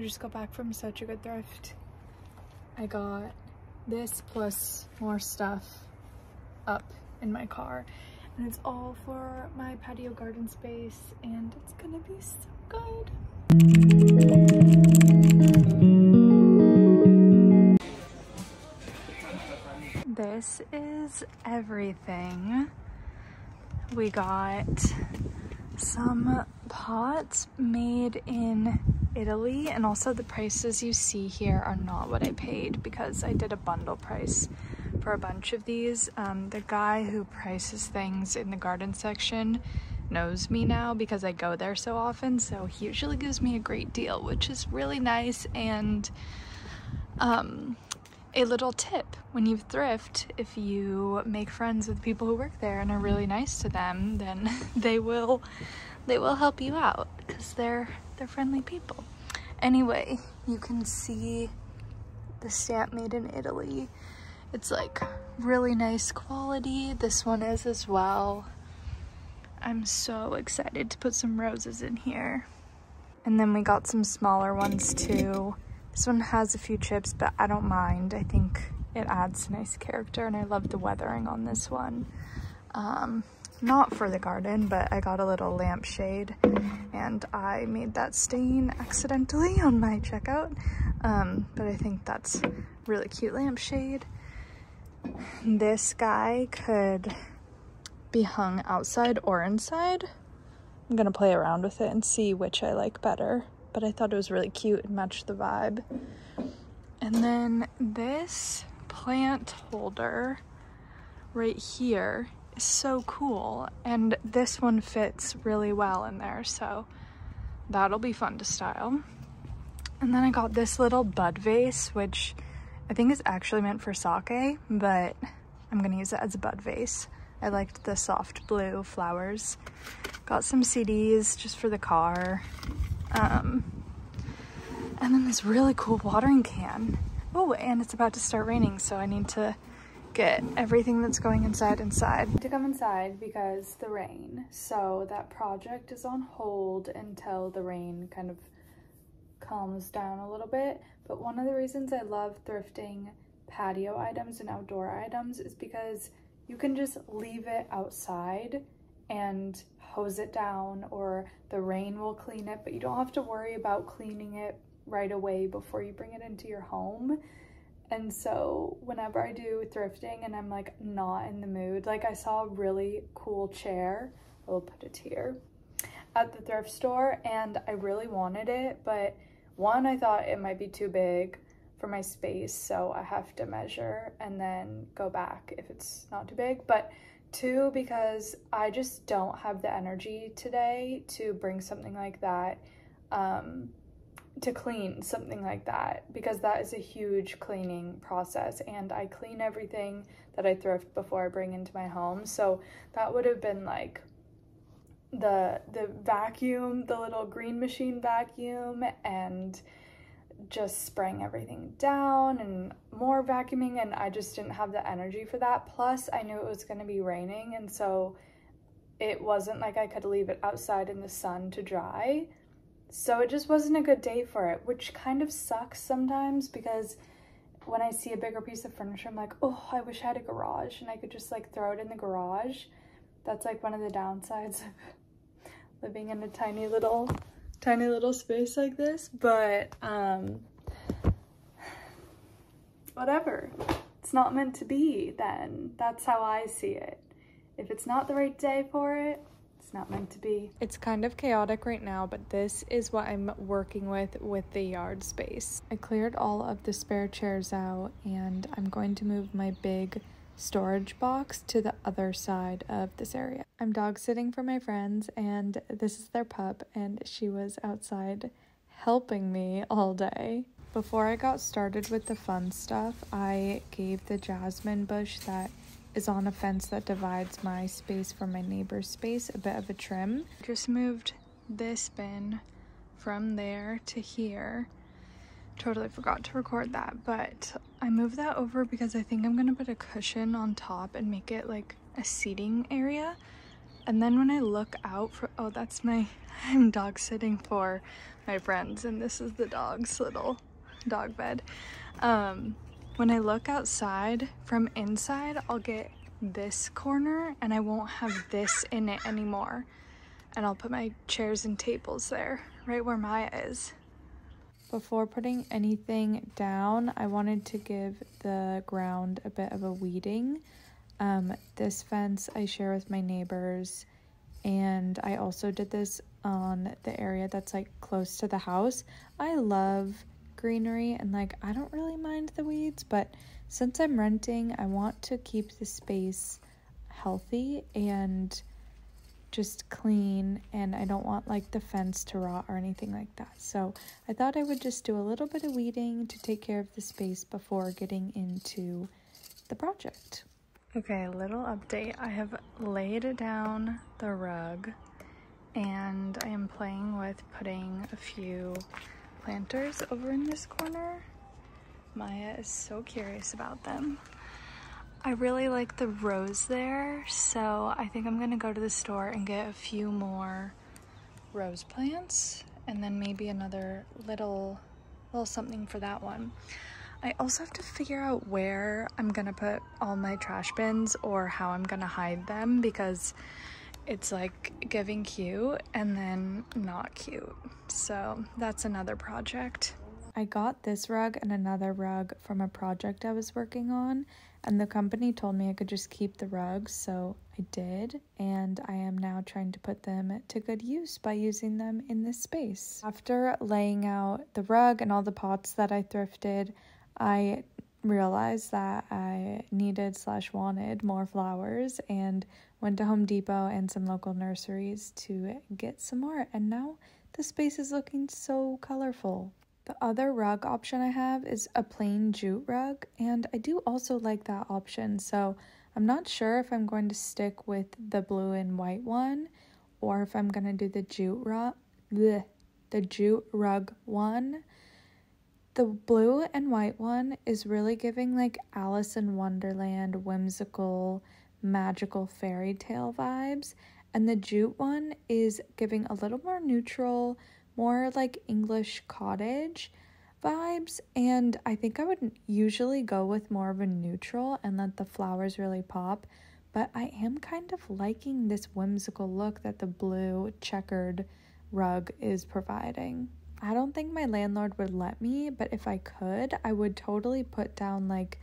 I just got back from such a good thrift. I got this plus more stuff up in my car, and it's all for my patio garden space, and it's gonna be so good. This is everything. We got some pots made in Italy, and also the prices you see here are not what I paid because I did a bundle price for a bunch of these. The guy who prices things in the garden section knows me now because I go there so often, so he usually gives me a great deal, which is really nice. And a little tip: when you thrift, if you make friends with people who work there and are really nice to them, then they will help you out because they're friendly people. Anyway, you can see the stamp made in Italy. It's like really nice quality. This one is as well. I'm so excited to put some roses in here. And then we got some smaller ones too. This one has a few chips, but I don't mind. I think it adds nice character, and I love the weathering on this one. Not for the garden, but I got a little lampshade, and I made that stain accidentally on my checkout. But I think that's a really cute lampshade. This guy could be hung outside or inside. I'm gonna play around with it and see which I like better, but I thought it was really cute and matched the vibe. And then this plant holder right here is so cool, and this one fits really well in there, so that'll be fun to style. And then I got this little bud vase, which I think is actually meant for sake, but I'm gonna use it as a bud vase. I liked the soft blue flowers. Got some CDs just for the car. And then this really cool watering can. Oh, and it's about to start raining, so I need to get everything that's going inside. To come inside because the rain. So that project is on hold until the rain kind of calms down a little bit. But one of the reasons I love thrifting patio items and outdoor items is because you can just leave it outside and hose it down, or the rain will clean it, but you don't have to worry about cleaning it right away before you bring it into your home. And so whenever I do thrifting and I'm like not in the mood, like I saw a really cool chair, I will put it here, at the thrift store, and I really wanted it, but one, I thought it might be too big for my space, so I have to measure and then go back if it's not too big. But two, because I just don't have the energy today to bring something like that, to clean something like that, because that is a huge cleaning process, and I clean everything that I thrift before I bring into my home. So that would have been like the vacuum, the little green machine vacuum, and just spraying everything down and more vacuuming, and I just didn't have the energy for that. Plus I knew it was going to be raining, and so it wasn't like I could leave it outside in the sun to dry. So it just wasn't a good day for it, which kind of sucks sometimes, because when I see a bigger piece of furniture, I'm like, oh, I wish I had a garage and I could just like throw it in the garage. That's like one of the downsides of living in a tiny little space like this. But whatever, it's not meant to be then. That's how I see it. If it's not the right day for it, it's not meant to be. It's kind of chaotic right now, but this is what I'm working with the yard space. I cleared all of the spare chairs out, and I'm going to move my big storage box to the other side of this area. I'm dog sitting for my friends, and this is their pup, and she was outside helping me all day. Before I got started with the fun stuff, I gave the jasmine bush that is on a fence that divides my space from my neighbor's space a bit of a trim. Just moved this bin from there to here. Totally forgot to record that, but I moved that over because I think I'm gonna put a cushion on top and make it like a seating area And then when I look out for, oh, that's I'm dog sitting for my friends, and this is the dog's little dog bed. When I look outside from inside, I'll get this corner and I won't have this in it anymore. And I'll put my chairs and tables there, right where Maya is. Before putting anything down, I wanted to give the ground a bit of a weeding. This fence I share with my neighbors, and I also did this on the area that's like close to the house. I love greenery and like I don't really mind the weeds, but since I'm renting, I want to keep the space healthy and just clean, and I don't want like the fence to rot or anything like that. So I thought I would just do a little bit of weeding to take care of the space before getting into the project. Okay, a little update. I have laid down the rug and I am playing with putting a few planters over in this corner. Maya is so curious about them. I really like the rose there, so I think I'm gonna go to the store and get a few more rose plants and then maybe another little something for that one. I also have to figure out where I'm gonna put all my trash bins or how I'm gonna hide them, because it's like giving cute and then not cute. So that's another project. I got this rug and another rug from a project I was working on, and the company told me I could just keep the rugs, so I did, and I am now trying to put them to good use by using them in this space. After laying out the rug and all the pots that I thrifted, I realized that I needed/wanted more flowers and went to Home Depot and some local nurseries to get some more, and now the space is looking so colorful. The other rug option I have is a plain jute rug, and I do also like that option, so I'm not sure if I'm going to stick with the blue and white one or if I'm going to do the jute rug one. The blue and white one is really giving like Alice in Wonderland, whimsical, magical fairy tale vibes, and the jute one is giving a little more neutral, more like English cottage vibes, and I think I would usually go with more of a neutral and let the flowers really pop, but I am kind of liking this whimsical look that the blue checkered rug is providing. I don't think my landlord would let me, but if I could, I would totally put down like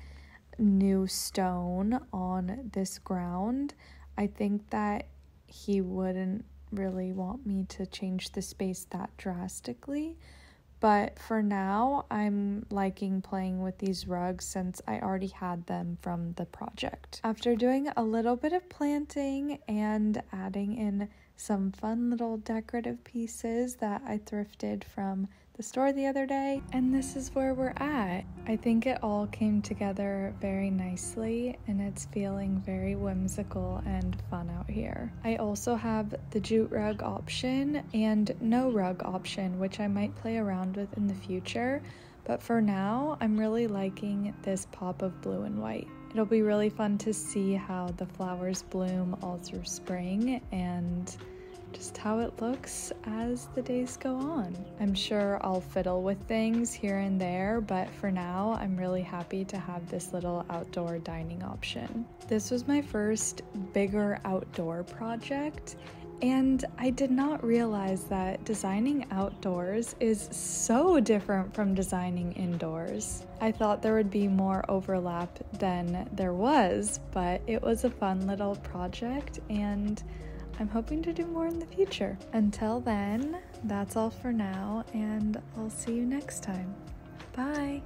new stone on this ground. I think that he wouldn't really want me to change the space that drastically, but for now I'm liking playing with these rugs since I already had them from the project. After doing a little bit of planting and adding in some fun little decorative pieces that I thrifted from the store the other day, and this is where we're at. I think it all came together very nicely and it's feeling very whimsical and fun out here. I also have the jute rug option and no rug option, which I might play around with in the future, but for now I'm really liking this pop of blue and white. It'll be really fun to see how the flowers bloom all through spring and just how it looks as the days go on. I'm sure I'll fiddle with things here and there, but for now I'm really happy to have this little outdoor dining option. This was my first bigger outdoor project, and I did not realize that designing outdoors is so different from designing indoors. I thought there would be more overlap than there was, but it was a fun little project and I'm hoping to do more in the future. Until then, that's all for now, and I'll see you next time. Bye!